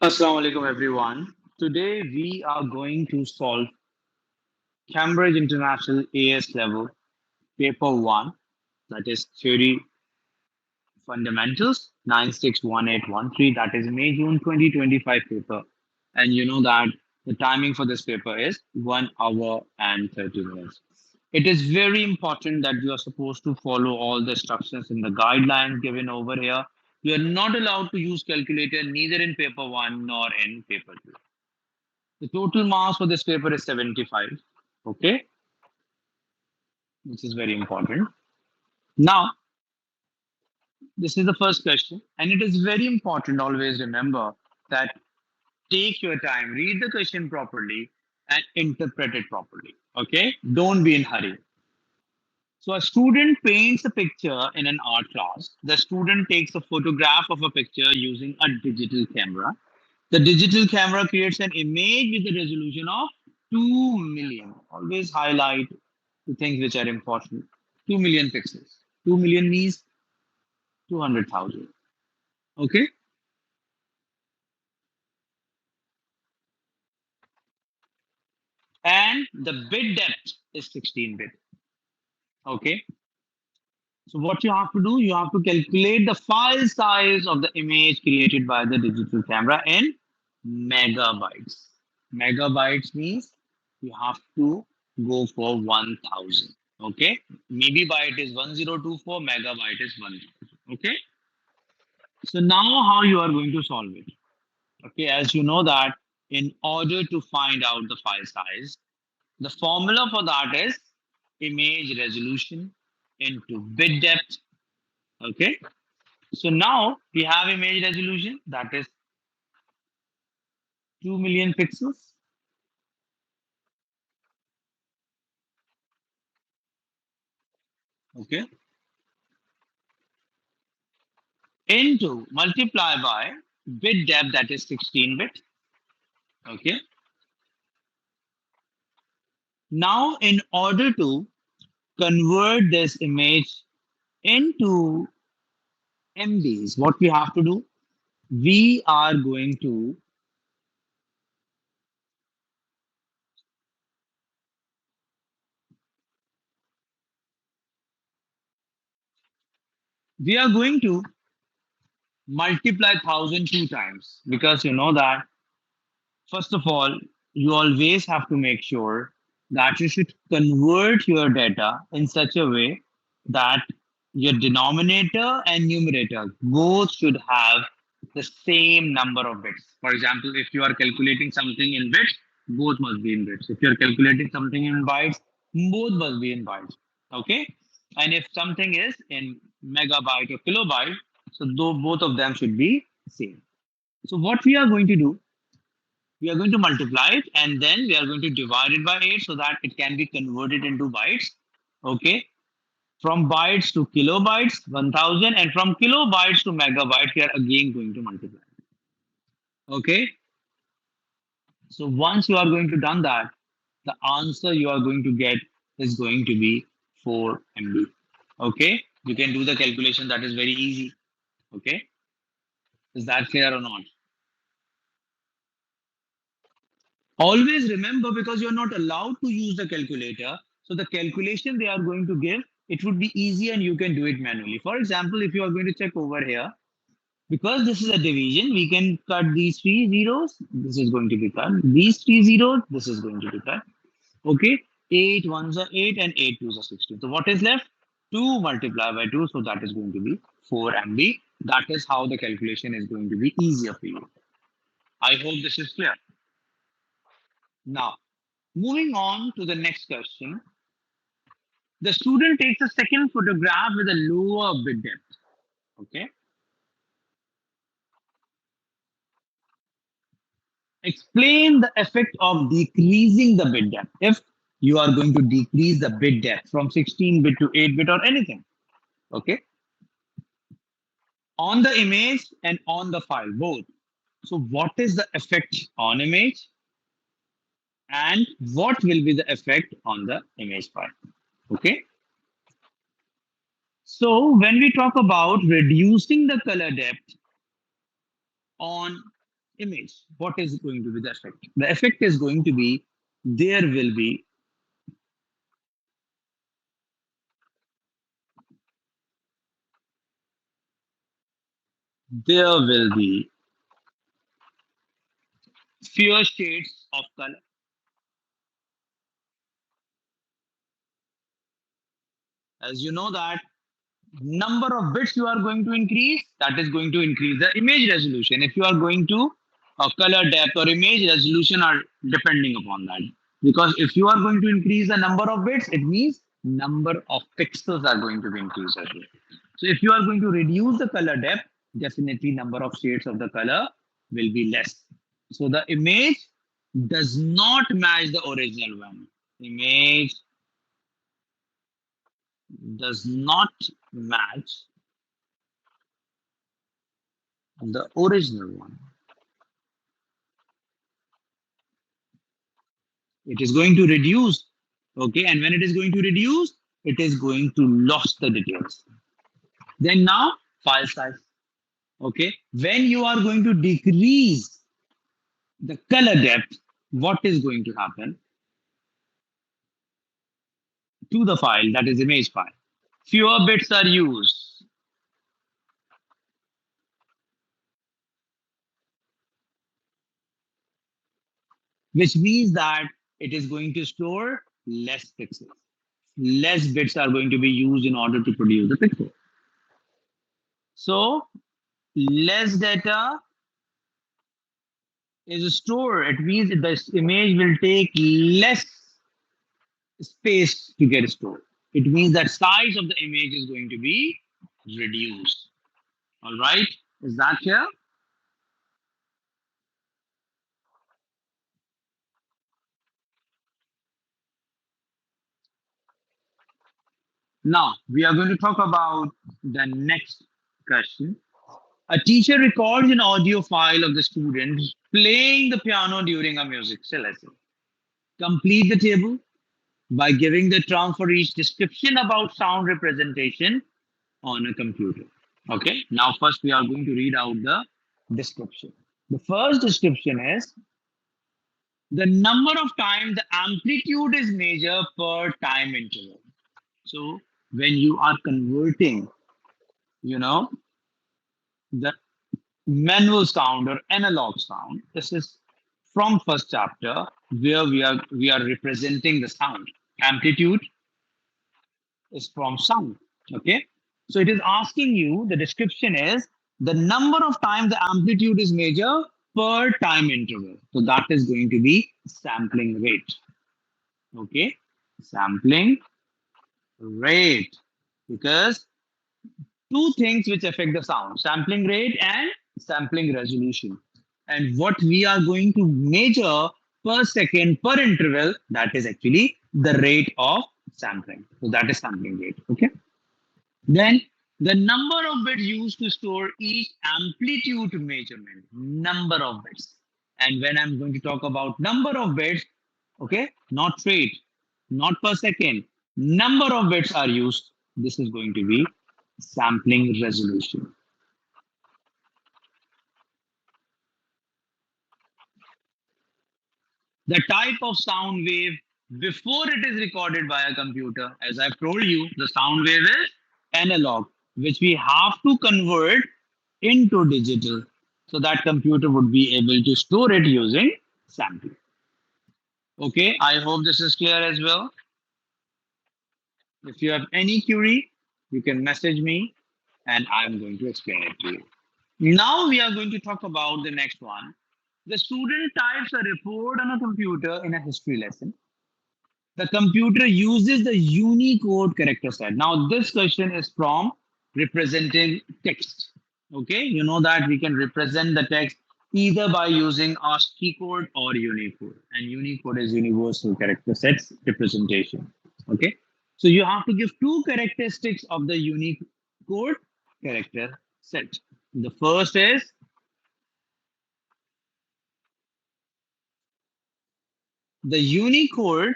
Assalamu alaikum everyone. Today we are going to solve Cambridge International AS level paper 1, that is theory fundamentals 961813, that is May June 2025 paper. And you know that the timing for this paper is 1 hour and 30 minutes. It is very important that you are supposed to follow all the instructions in the guidelines given over here. You are not allowed to use calculator neither in paper 1 nor in paper 2. The total marks for this paper is 75. Okay, which is very important. Now, this is the first question, and it is very important. Always remember that take your time, read the question properly, and interpret it properly. Okay, don't be in hurry. So, a student paints a picture in an art class. The student takes a photograph of a picture using a digital camera. The digital camera creates an image with a resolution of 2 million. Always highlight the things which are important. 2 million pixels. 2 million means 200,000. Okay. And the bit depth is 16 bit. Okay. So what you have to do, you have to calculate the file size of the image created by the digital camera in megabytes. Megabytes means you have to go for 1000. Okay. Maybe byte is 1024, megabyte is 1000. Okay. So now how you are going to solve it? Okay. As you know that in order to find out the file size, the formula for that is image resolution into bit depth. Okay. So now we have image resolution that is 2 million pixels. Okay. Into multiply by bit depth that is 16 bit. Okay. Now in order to convert this image into MBs, what we have to do? We are going to we are going to multiply 1,002 times, because you know that first of all, you always have to make sure that you should convert your data in such a way that your denominator and numerator both should have the same number of bits. For example, if you are calculating something in bits, both must be in bits. If you are calculating something in bytes, both must be in bytes. Okay? And if something is in megabyte or kilobyte, so though both of them should be same. So what we are going to do, we are going to multiply it and then we are going to divide it by 8 so that it can be converted into bytes. Okay. From bytes to kilobytes, 1000, and from kilobytes to megabytes, we are again going to multiply. Okay. So once you are going to done that, the answer you are going to get is going to be 4 MB. Okay. You can do the calculation. That is very easy. Okay. Is that clear or not? Always remember, because you're not allowed to use the calculator, so the calculation they are going to give, it would be easy and you can do it manually. For example, if you are going to check over here, because this is a division, we can cut these three zeros. This is going to be cut. These three zeros, this is going to be cut. Okay, 8 ones are 8 and 8 twos are 16. So what is left? 2 multiplied by 2, so that is going to be 4 MB. That is how the calculation is going to be easier for you. I hope this is clear. Now, moving on to the next question. The student takes a second photograph with a lower bit depth. Okay. Explain the effect of decreasing the bit depth if you are going to decrease the bit depth from 16 bit to 8 bit or anything. Okay. On the image and on the file, both. So, what is the effect on image and what will be the effect on the image file? Okay. So, when we talk about reducing the color depth on image, what is going to be the effect? The effect is going to be there will be there will be fewer shades of color. As you know that number of bits you are going to increase, that is going to increase the image resolution. If you are going to color depth or image resolution are depending upon that. Because if you are going to increase the number of bits, it means number of pixels are going to be increased as well. So if you are going to reduce the color depth, definitely number of shades of the color will be less. So the image does not match the original one. Image does not match the original one. It is going to reduce. Okay, and when it is going to reduce, it is going to lose the details. Then now file size. Okay, when you are going to decrease the color depth, what is going to happen to the file, that is image file? Fewer bits are used, which means that it is going to store less pixels. Less bits are going to be used in order to produce the pixel. So less data is stored. It means the image will take less space to get stored. It means that size of the image is going to be reduced. All right, is that clear? Now we are going to talk about the next question. A teacher records an audio file of the student playing the piano during a music lesson. Complete the table by giving the term for each description about sound representation on a computer. Okay, now first we are going to read out the description. The first description is the number of times the amplitude is measured per time interval. So when you are converting, you know, the manual sound or analog sound, this is from first chapter where we are representing the sound. Amplitude is from sound. Okay. So it is asking you, the description is the number of times the amplitude is measured per time interval. So that is going to be sampling rate. Okay. Sampling rate. Because two things which affect the sound, sampling rate and sampling resolution. And what we are going to measure per second per interval, that is actually the rate of sampling. So that is sampling rate. Okay. Then the number of bits used to store each amplitude measurement, number of bits. And when I'm going to talk about number of bits, okay, not rate, not per second, number of bits are used. This is going to be sampling resolution. The type of sound wave before it is recorded by a computer, as I've told you, the sound wave is analog, which we have to convert into digital so that computer would be able to store it using sampling. Okay, I hope this is clear as well. If you have any query, you can message me and I'm going to explain it to you. Now we are going to talk about the next one. The student types a report on a computer in a history lesson. The computer uses the Unicode character set. Now, this question is from representing text. Okay, you know that we can represent the text either by using ASCII code or Unicode, and Unicode is universal character sets representation. Okay, so you have to give two characteristics of the Unicode character set. The first is the Unicode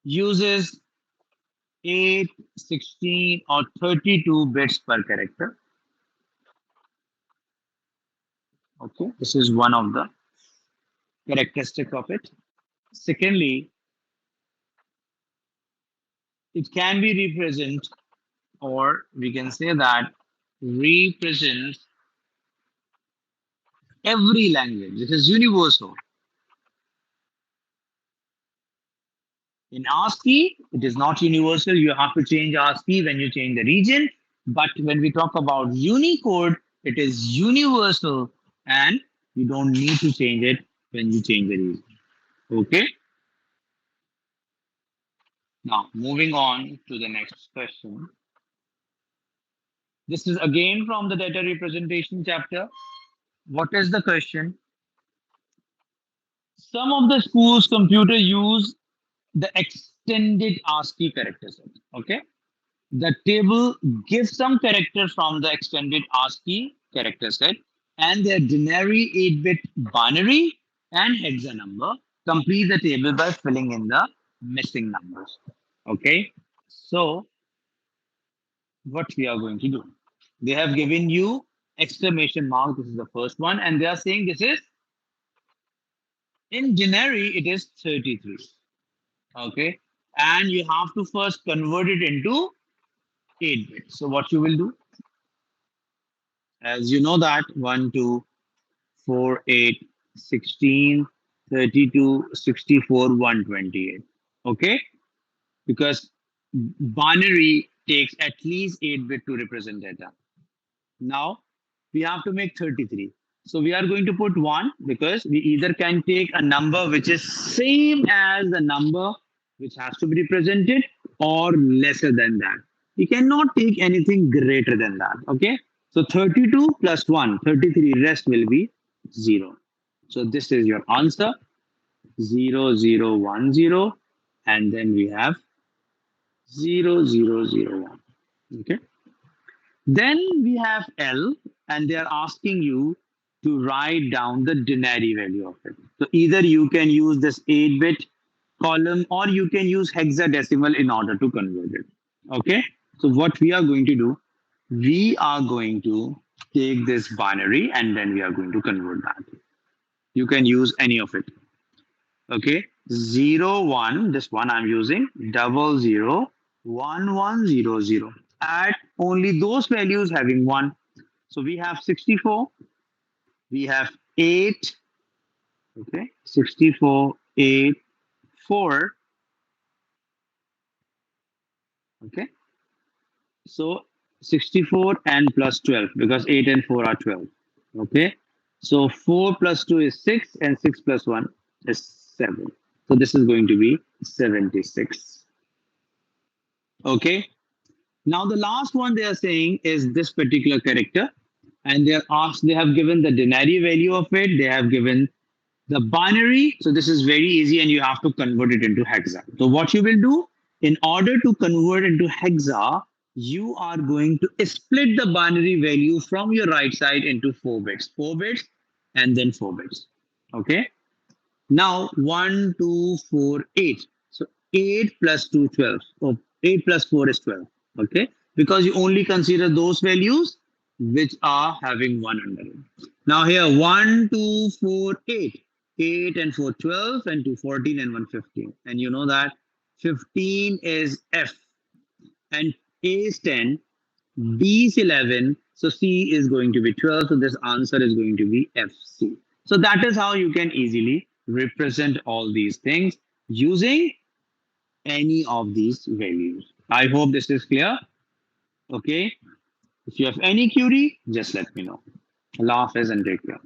uses 8, 16, or 32 bits per character. Okay, this is one of the characteristic of it. Secondly, it can be represent, or we can say that represents every language. This is universal. In ASCII, it is not universal. You have to change ASCII when you change the region. But when we talk about Unicode, it is universal and you don't need to change it when you change the region. Okay. Now, moving on to the next question. This is again from the data representation chapter. What is the question? Some of the schools' computer use the extended ASCII character set. Okay. The table gives some characters from the extended ASCII character set and their denary 8-bit binary and hexa number. Complete the table by filling in the missing numbers. Okay. So what we are going to do? They have given you exclamation mark. This is the first one. And they are saying this is in denary, it is 33. Okay. And you have to first convert it into 8 bits. So what you will do? As you know that 1, 2, 4, 8, 16, 32, 64, 128. Okay? Because binary takes at least 8 bit to represent data. Now we have to make 33. So we are going to put 1 because we either can take a number which is same as the number which has to be represented or lesser than that. We cannot take anything greater than that. Okay. So 32 plus 1, 33, rest will be 0. So this is your answer 0, 0, 1, 0. And then we have 0, 0, 0, 1. Okay. Then we have L, and they are asking you to write down the denary value of it. So either you can use this 8-bit column or you can use hexadecimal in order to convert it. Okay. So what we are going to do, we are going to take this binary and then we are going to convert that. You can use any of it. Okay. 0, 1, this one I'm using, 00, 1, 1, 0, 0. Add only those values having 1. So we have 64, we have 8, okay, 64, 8, 4, okay. So 64 and plus 12 because 8 and 4 are 12, okay. So 4 plus 2 is 6 and 6 plus 1 is 7. So this is going to be 76, okay. Now the last one they are saying is this particular character, and they are asked. They have given the denary value of it. They have given the binary. So this is very easy, and you have to convert it into hexa. So what you will do in order to convert into hexa, you are going to split the binary value from your right side into 4 bits, and then 4 bits. Okay. Now 1, 2, 4, 8. So 8 plus 2, 12. So 8 plus 4 is 12. Okay. Because you only consider those values which are having 1 under it. Now here 1, 2, 4, 8. 8 and 4, 12 and 2, 14 and 1, 15. And you know that 15 is F and A is 10, B is 11. So C is going to be 12. So this answer is going to be FC. So that is how you can easily represent all these things using any of these values. I hope this is clear. Okay. If you have any query, just let me know. Allah Hafiz and take care.